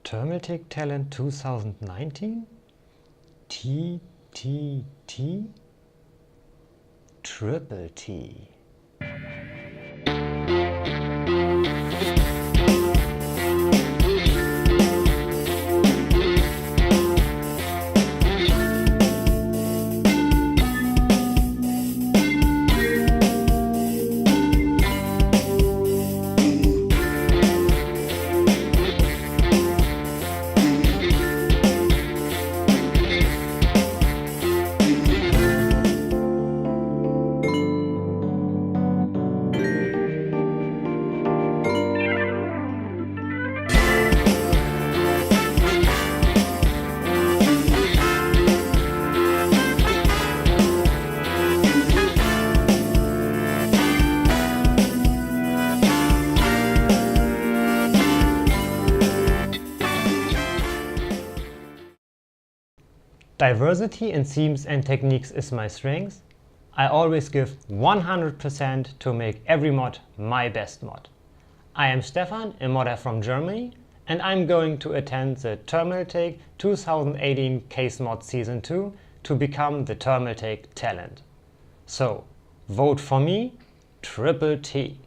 Thermaltake Talent 2019? T, Triple T. Diversity in themes and techniques is my strength. I always give 100% to make every mod my best mod. I am Stefan, a modder from Germany, and I'm going to attend the Thermaltake 2018 CaseMOD Season 2 to become the Thermaltake Talent. So, vote for me, Triple T.